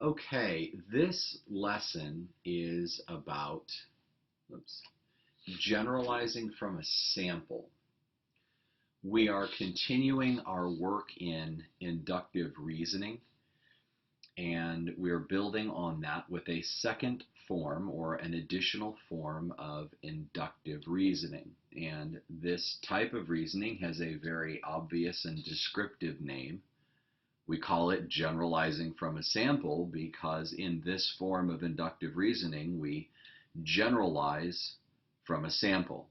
Okay, this lesson is about oops, generalizing from a sample. We are continuing our work in inductive reasoning, and we're building on that with a second form or an additional form of inductive reasoning. And this type of reasoning has a very obvious and descriptive name. We call it generalizing from a sample because in this form of inductive reasoning, we generalize from a sample.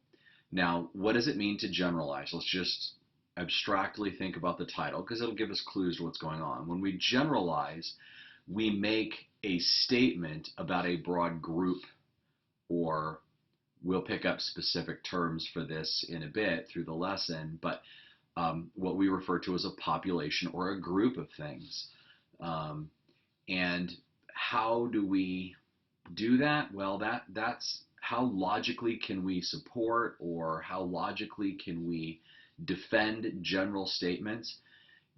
Now, what does it mean to generalize? Let's just abstractly think about the title because it'll give us clues to what's going on. When we generalize, we make a statement about a broad group, or we'll pick up specific terms for this in a bit through the lesson, but what we refer to as a population or a group of things. And how do we do that? Well, that's how logically can we support or how logically can we defend general statements.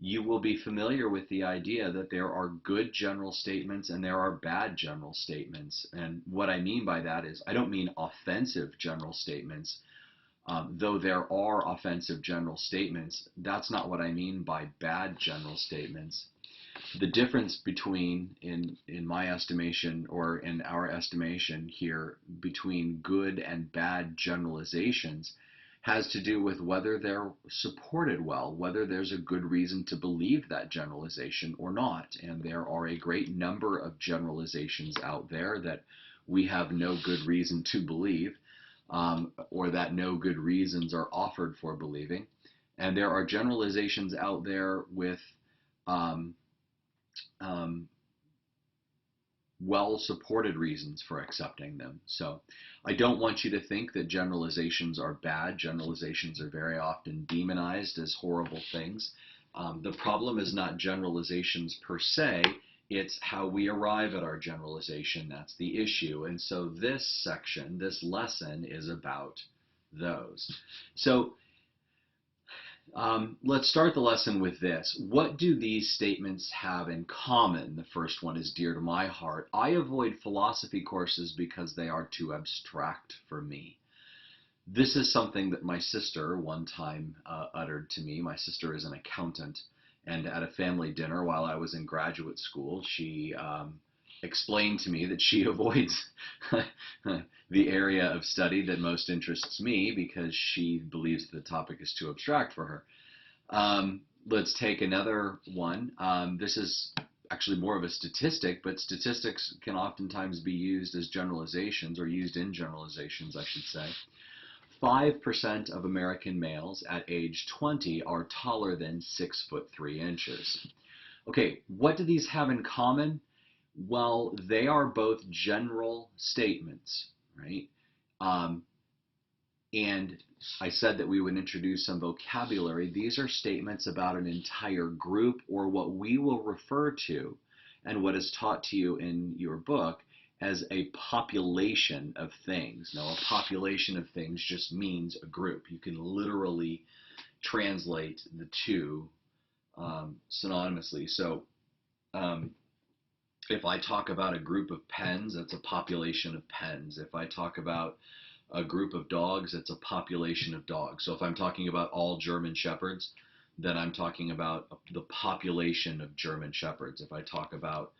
You will be familiar with the idea that there are good general statements and there are bad general statements. And what I mean by that is I don't mean offensive general statements. Though there are offensive general statements, that's not what I mean by bad general statements. The difference between, in my estimation or in our estimation here, between good and bad generalizations has to do with whether they're supported well, whether there's a good reason to believe that generalization or not. And there are a great number of generalizations out there that we have no good reason to believe. Or that no good reasons are offered for believing. And there are generalizations out there with well-supported reasons for accepting them. So I don't want you to think that generalizations are bad. Generalizations are very often demonized as horrible things. The problem is not generalizations per se, it's how we arrive at our generalization. That's the issue. And so this section, this lesson, is about those. So let's start the lesson with this. What do these statements have in common? The first one is dear to my heart. I avoid philosophy courses because they are too abstract for me. This is something that my sister one time uttered to me. My sister is an accountant. And at a family dinner while I was in graduate school, she explained to me that she avoids the area of study that most interests me because she believes the topic is too abstract for her. Let's take another one. This is actually more of a statistic, but statistics can oftentimes be used as generalizations, or used in generalizations, I should say. 5% of American males at age 20 are taller than 6'3". Okay, what do these have in common? Well, they are both general statements, right? And I said that we would introduce some vocabulary. These are statements about an entire group, or what we will refer to, and what is taught to you in your book, as a population of things. Now, a population of things just means a group. You can literally translate the two synonymously. So if I talk about a group of pens, that's a population of pens. If I talk about a group of dogs, it's a population of dogs. So if I'm talking about all German Shepherds, then I'm talking about the population of German Shepherds. If I talk about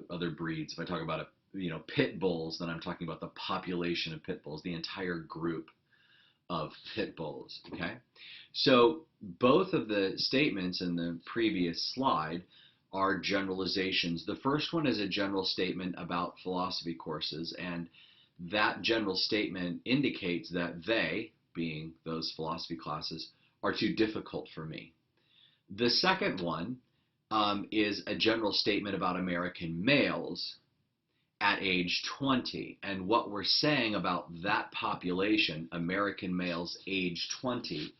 other breeds, if I talk about pit bulls, then I'm talking about the population of pit bulls, the entire group of pit bulls. Okay, so both of the statements in the previous slide are generalizations. The first one is a general statement about philosophy courses, and that general statement indicates that they, being those philosophy classes, are too difficult for me. The second one is a general statement about American males at age 20. And what we're saying about that population, American males age 20,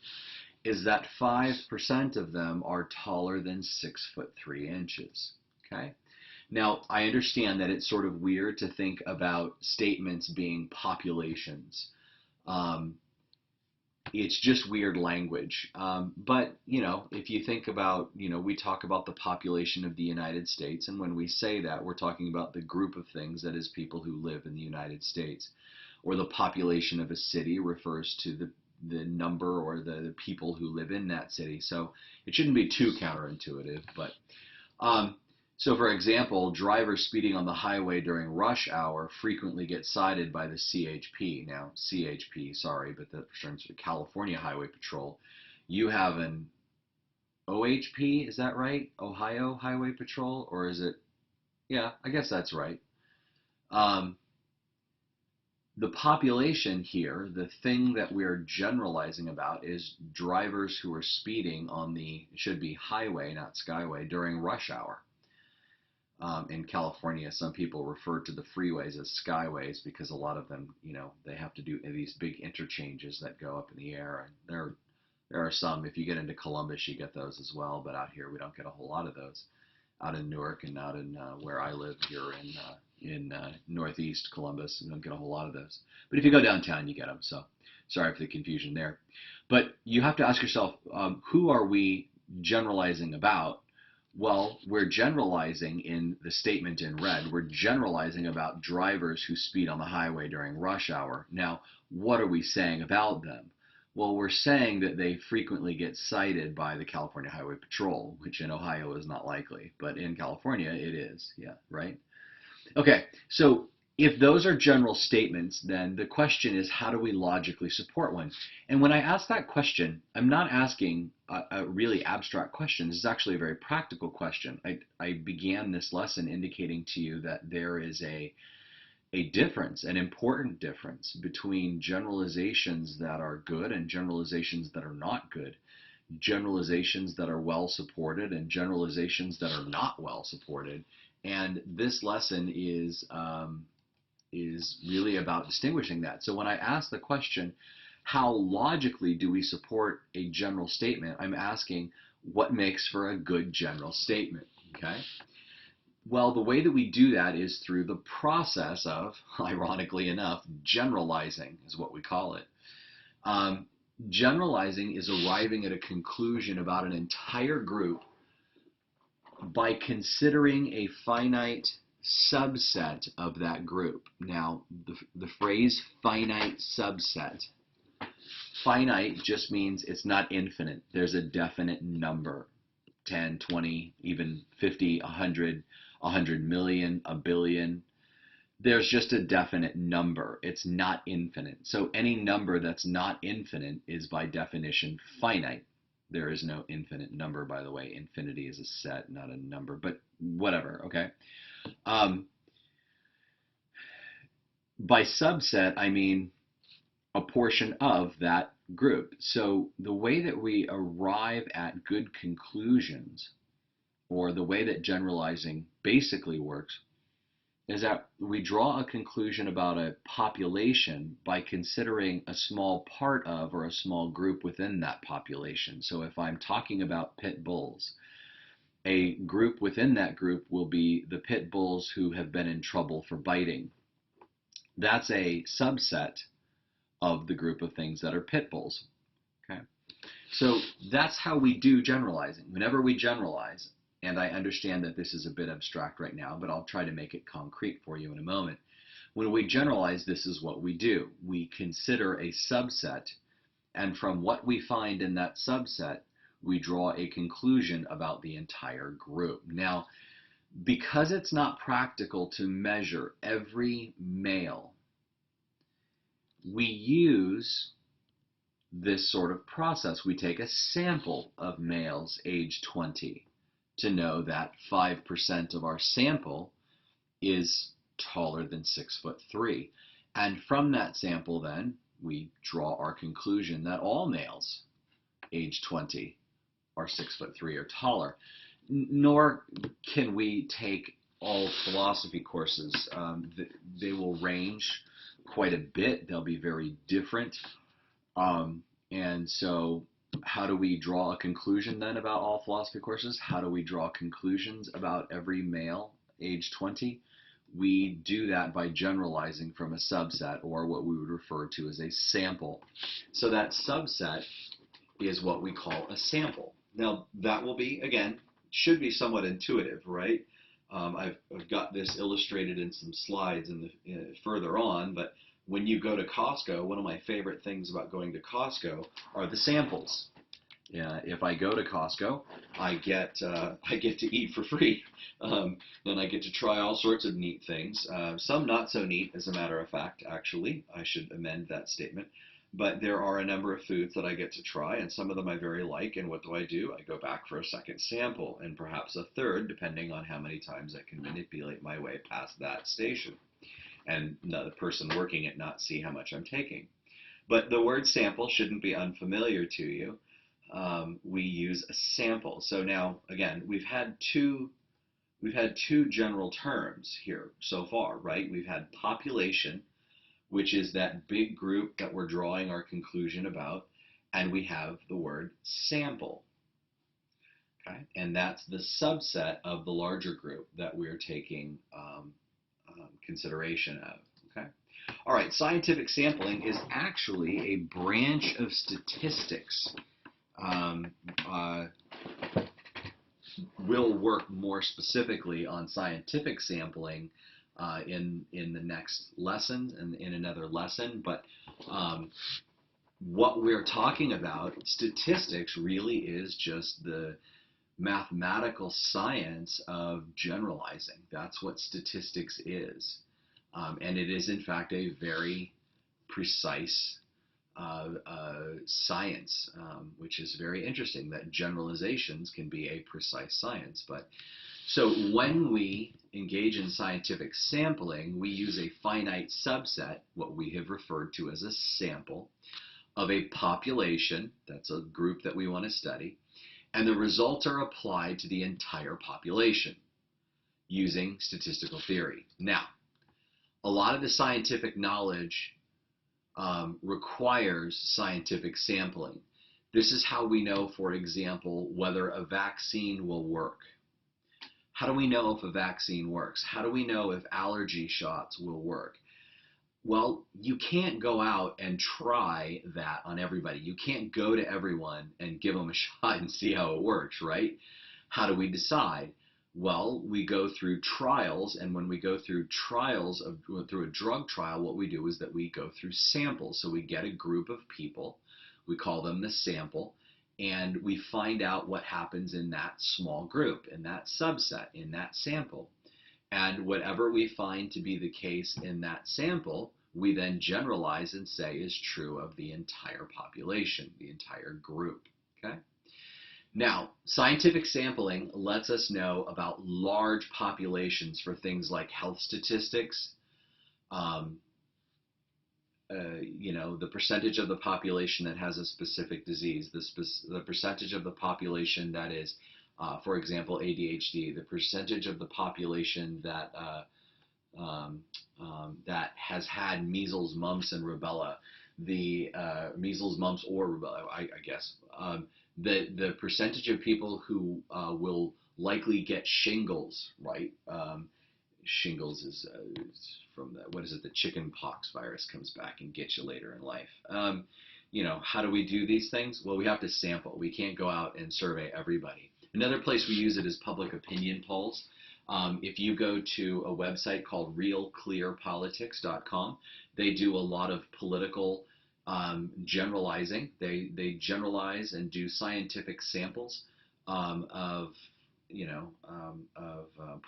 is that 5% of them are taller than 6'3". Okay? Now, I understand that it's sort of weird to think about statements being populations. It's just weird language. But, if you think about, we talk about the population of the United States, and when we say that, we're talking about the group of things that is people who live in the United States. Or the population of a city refers to the number or the people who live in that city. So it shouldn't be too counterintuitive, but um, so, for example, drivers speeding on the highway during rush hour frequently get cited by the CHP. Now, CHP, sorry, but that stands for California Highway Patrol. You have an OHP, is that right? Ohio Highway Patrol? Or is it? Yeah, I guess that's right. Um, the population here, the thing that we're generalizing about is drivers who are speeding on the, it should be highway, not skyway, during rush hour. In California, some people refer to the freeways as skyways because a lot of them, they have to do these big interchanges that go up in the air. And there are some, if you get into Columbus, you get those as well. But out here, we don't get a whole lot of those. Out in Newark and out in where I live here in northeast Columbus, we don't get a whole lot of those. But if you go downtown, you get them. So sorry for the confusion there. But you have to ask yourself, who are we generalizing about? Well, we're generalizing in the statement in red. We're generalizing about drivers who speed on the highway during rush hour. Now, what are we saying about them? Well, we're saying that they frequently get cited by the California Highway Patrol, which in Ohio is not likely, but in California it is. Yeah, right? Okay, so if those are general statements, then the question is, how do we logically support one? And when I ask that question, I'm not asking a really abstract question. This is actually a very practical question. I began this lesson indicating to you that there is a difference, an important difference between generalizations that are good and generalizations that are not good. Generalizations that are well supported and generalizations that are not well supported. And this lesson is really about distinguishing that. So when I ask the question, how logically do we support a general statement, I'm asking what makes for a good general statement, okay? Well, the way that we do that is through the process of, ironically enough, generalizing is what we call it. Generalizing is arriving at a conclusion about an entire group by considering a finite subset of that group. Now, the phrase finite subset, finite just means it's not infinite. There's a definite number, 10, 20, even 50, 100, 100 million, a billion. There's just a definite number. It's not infinite. So any number that's not infinite is by definition finite. There is no infinite number, by the way. Infinity is a set, not a number, but whatever, okay? By subset, I mean a portion of that group. So the way that we arrive at good conclusions, or the way that generalizing basically works, is that we draw a conclusion about a population by considering a small part of or a small group within that population. So if I'm talking about pit bulls, a group within that group will be the pit bulls who have been in trouble for biting. That's a subset of the group of things that are pit bulls. Okay? So that's how we do generalizing. Whenever we generalize, and I understand that this is a bit abstract right now, but I'll try to make it concrete for you in a moment. When we generalize, this is what we do. We consider a subset, and from what we find in that subset, we draw a conclusion about the entire group. Now, because it's not practical to measure every male, we use this sort of process. We take a sample of males age 20 to know that 5% of our sample is taller than 6'3". And from that sample then, we draw our conclusion that all males age 20 are 6'3" or taller. Nor can we take all philosophy courses. They will range quite a bit. They'll be very different. And so how do we draw a conclusion then about all philosophy courses? How do we draw conclusions about every male age 20? we do that by generalizing from a subset, or what we would refer to as a sample. So that subset is what we call a sample. Now, that will be, again, should be somewhat intuitive, right? I've got this illustrated in some slides further on, but when you go to Costco, one of my favorite things about going to Costco are the samples. If I go to Costco, I get to eat for free, and I get to try all sorts of neat things. Some not so neat, as a matter of fact. Actually, I should amend that statement. But there are a number of foods that I get to try, and some of them I very like. And what do? I go back for a second sample, and perhaps a third, depending on how many times I can manipulate my way past that station, and the person working it not see how much I'm taking. But the word sample shouldn't be unfamiliar to you. We use a sample. So now, again, we've had two general terms here so far, right? We've had population, which is that big group that we're drawing our conclusion about, and we have the word sample. Okay, and that's the subset of the larger group that we're taking consideration of. Okay. All right, scientific sampling is actually a branch of statistics. Um, uh, we'll work more specifically on scientific sampling in the next lesson and in another lesson. But what we're talking about, statistics, really is just the mathematical science of generalizing. That's what statistics is. And it is, in fact, a very precise science, which is very interesting, that generalizations can be a precise science. But so when we engage in scientific sampling, we use a finite subset, what we have referred to as a sample, of a population, that's a group that we want to study, and the results are applied to the entire population using statistical theory. Now, a lot of the scientific knowledge requires scientific sampling. This is how we know, for example, whether a vaccine will work. How do we know if a vaccine works? How do we know if allergy shots will work? Well, you can't go out and try that on everybody. You can't go to everyone and give them a shot and see how it works, right? How do we decide? Well, we go through trials, and when we go through through a drug trial, what we do is that we go through samples. So we get a group of people, we call them the sample, and we find out what happens in that small group, in that subset, in that sample. And whatever we find to be the case in that sample, we then generalize and say is true of the entire population, the entire group. Okay? Now, scientific sampling lets us know about large populations for things like health statistics, the percentage of the population that has a specific disease, the percentage of the population that is, for example, ADHD, the percentage of the population that that has had measles, mumps, and rubella, the measles, mumps, or rubella, I guess. The percentage of people who will likely get shingles, right? Shingles is from the chicken pox virus comes back and gets you later in life. How do we do these things? Well, we have to sample. We can't go out and survey everybody. Another place we use it is public opinion polls. If you go to a website called realclearpolitics.com, they do a lot of political generalizing. They generalize and do scientific samples of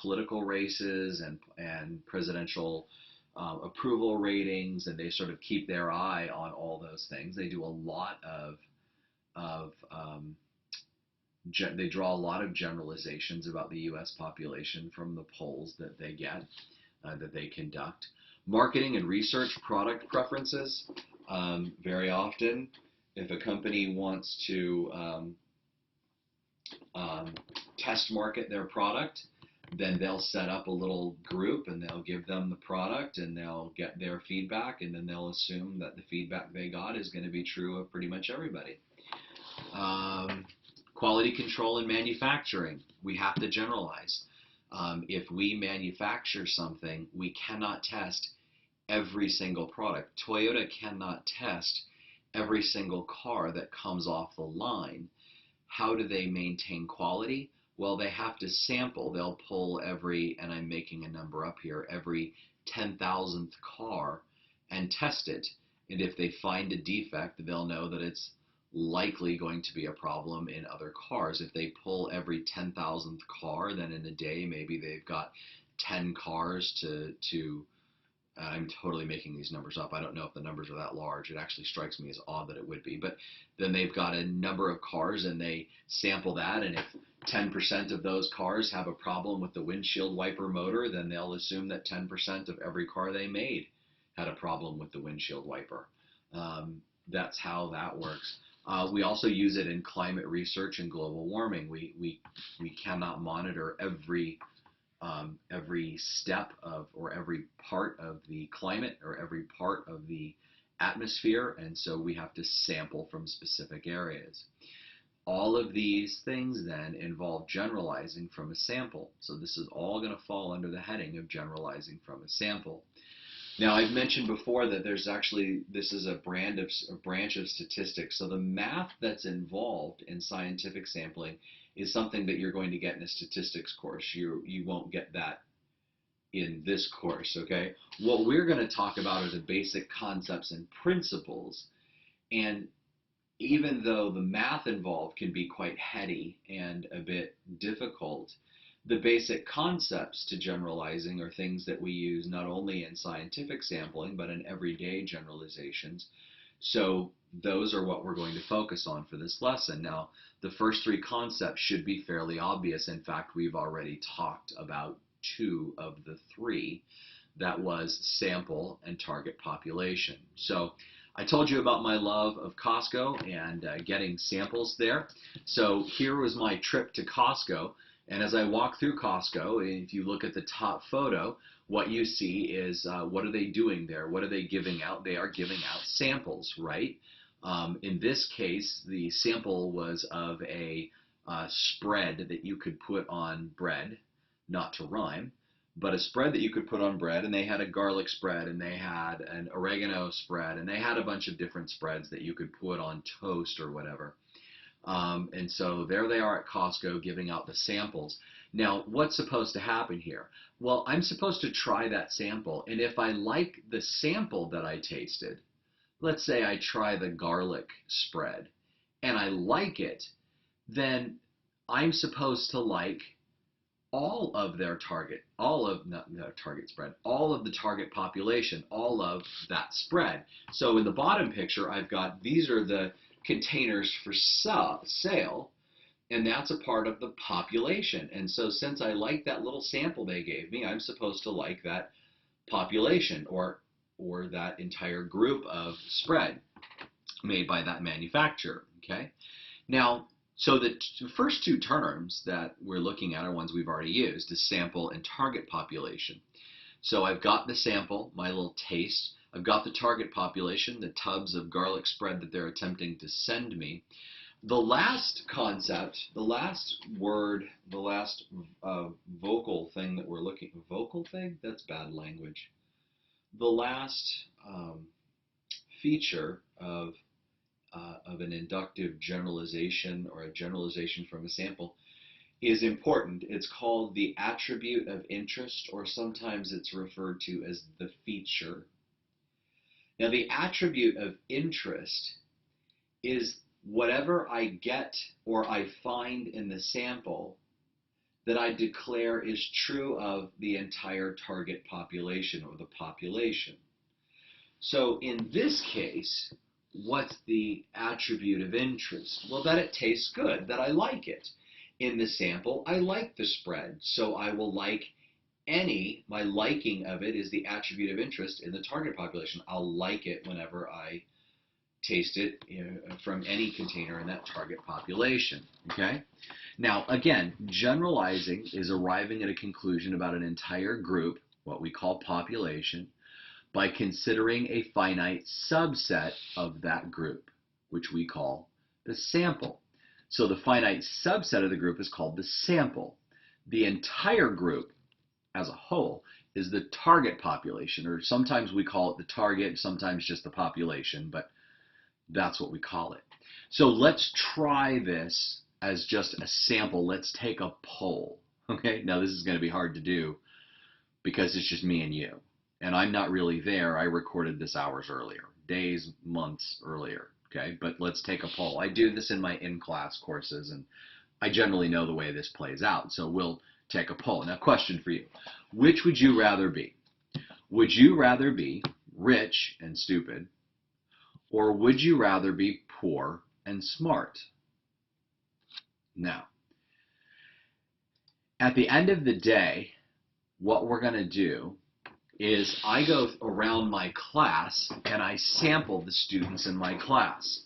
political races and presidential approval ratings, and they sort of keep their eye on all those things. They do a lot of they draw a lot of generalizations about the U.S. population from the polls that they get, that they conduct. Marketing and research product preferences. Very often, if a company wants to test market their product, then they'll set up a little group and they'll give them the product and they'll get their feedback, and then they'll assume that the feedback they got is going to be true of pretty much everybody. Quality control in manufacturing. We have to generalize. If we manufacture something, we cannot test every single product. Toyota cannot test every single car that comes off the line. How do they maintain quality? Well, they have to sample. They'll pull every, and I'm making a number up here, every 10,000th car and test it. And if they find a defect, they'll know that it's likely going to be a problem in other cars. If they pull every 10,000th car, then in a day maybe they've got 10 cars to I'm totally making these numbers up. I don't know if the numbers are that large. It actually strikes me as odd that it would be. But then they've got a number of cars and they sample that. And if 10% of those cars have a problem with the windshield wiper motor, then they'll assume that 10% of every car they made had a problem with the windshield wiper. That's how that works. We also use it in climate research and global warming. We cannot monitor every step of or every part of the climate or every part of the atmosphere, and so we have to sample from specific areas. All of these things then involve generalizing from a sample. So this is all going to fall under the heading of generalizing from a sample. Now, I've mentioned before that there's actually, this is a branch of statistics. So the math that's involved in scientific sampling is something that you're going to get in a statistics course. You won't get that in this course, okay? What we're going to talk about are the basic concepts and principles. And even though the math involved can be quite heady and a bit difficult, the basic concepts to generalizing are things that we use not only in scientific sampling, but in everyday generalizations. So those are what we're going to focus on for this lesson. Now, the first three concepts should be fairly obvious. In fact, we've already talked about two of the three. That was sample and target population. So I told you about my love of Costco and getting samples there. So here was my trip to Costco. And as I walk through Costco, if you look at the top photo, what you see is what are they doing there? What are they giving out? They are giving out samples, right? In this case, the sample was of a spread that you could put on bread, not to rhyme, but a spread that you could put on bread, and they had a garlic spread, and they had an oregano spread, and they had a bunch of different spreads that you could put on toast or whatever. And so there they are at Costco giving out the samples. Now, what's supposed to happen here? Well, I'm supposed to try that sample, and if I like the sample that I tasted, let's say I try the garlic spread, and I like it, then I'm supposed to like all of their target, not their target spread, all of the target population, all of that spread. So in the bottom picture, I've got, these are the containers for sale, and that's a part of the population. And so since I like that little sample they gave me, I'm supposed to like that population or that entire group of spread made by that manufacturer, okay? Now, so the first two terms that we're looking at are ones we've already used, the sample and target population. So I've got the sample, my little taste. I've got the target population, the tubs of garlic spread that they're attempting to send me. The last concept, the last word, the last vocal thing that we're looking, vocal thing? That's bad language. The last feature of an inductive generalization or a generalization from a sample is important. It's called the attribute of interest, or sometimes it's referred to as the feature. Now, the attribute of interest is whatever I get or I find in the sample that I declare is true of the entire target population or the population. So in this case, what's the attribute of interest? Well, that it tastes good, that I like it. In the sample, I like the spread, so I will like my liking of it is the attribute of interest in the target population. I'll like it whenever I taste it from any container in that target population, okay? Now, again, generalizing is arriving at a conclusion about an entire group, what we call population, by considering a finite subset of that group, which we call the sample. So the finite subset of the group is called the sample. The entire group as a whole is the target population, or sometimes we call it the target, sometimes just the population, but that's what we call it. So let's try this as just a sample. Let's take a poll. Okay, now this is going to be hard to do because it's just me and you. And I'm not really there. I recorded this hours earlier, days, months earlier. Okay, but let's take a poll. I do this in my in-class courses, and I generally know the way this plays out. So we'll take a poll. Now, question for you. Which would you rather be? Would you rather be rich and stupid, or would you rather be poor and smart? Now, at the end of the day, what we're going to do is I go around my class and I sample the students in my class.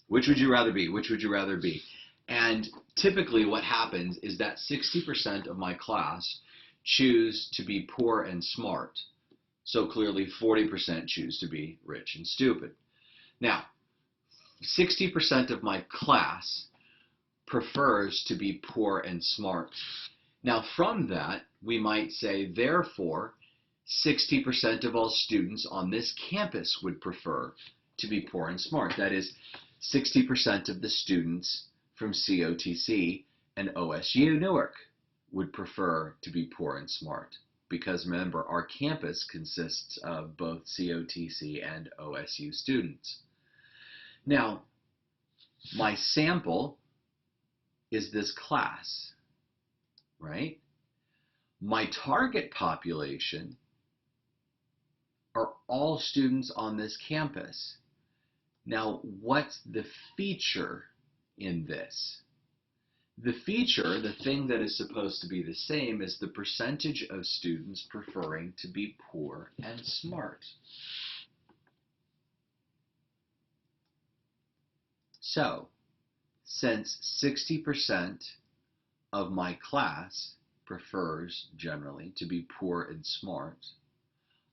Which would you rather be? Which would you rather be? And typically what happens is that 60% of my class choose to be poor and smart. So clearly 40% choose to be rich and stupid. Now, 60% of my class prefers to be poor and smart. Now from that, we might say, therefore, 60% of all students on this campus would prefer to be poor and smart. That is, 60% of the students from COTC and OSU Newark would prefer to be poor and smart. Because remember, our campus consists of both COTC and OSU students. Now, my sample is this class, right? My target population are all students on this campus. Now, what's the feature in this? The feature, the thing that is supposed to be the same, is the percentage of students preferring to be poor and smart. So, since 60% of my class prefers generally to be poor and smart,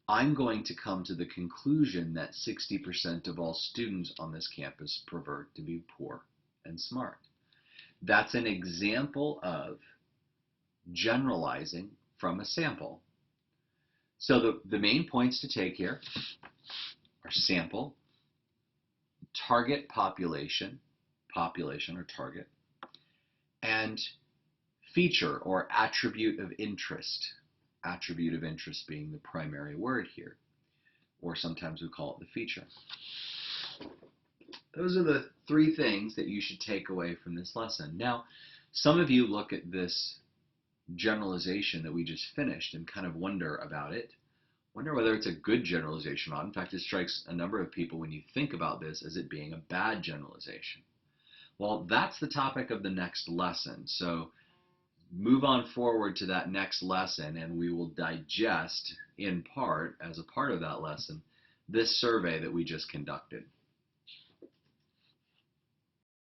I'm going to come to the conclusion that 60% of all students on this campus prefer to be poor and smart. That's an example of generalizing from a sample. So the main points to take here are sample, target population, population or target, and feature or attribute of interest. Attribute of interest being the primary word here, or sometimes we call it the feature. Those are the three things that you should take away from this lesson. Now, some of you look at this generalization that we just finished and kind of wonder about it. Wonder whether it's a good generalization or not. In fact, it strikes a number of people when you think about this as it being a bad generalization. Well, that's the topic of the next lesson. So move on forward to that next lesson and we will digest in part, as a part of that lesson, this survey that we just conducted.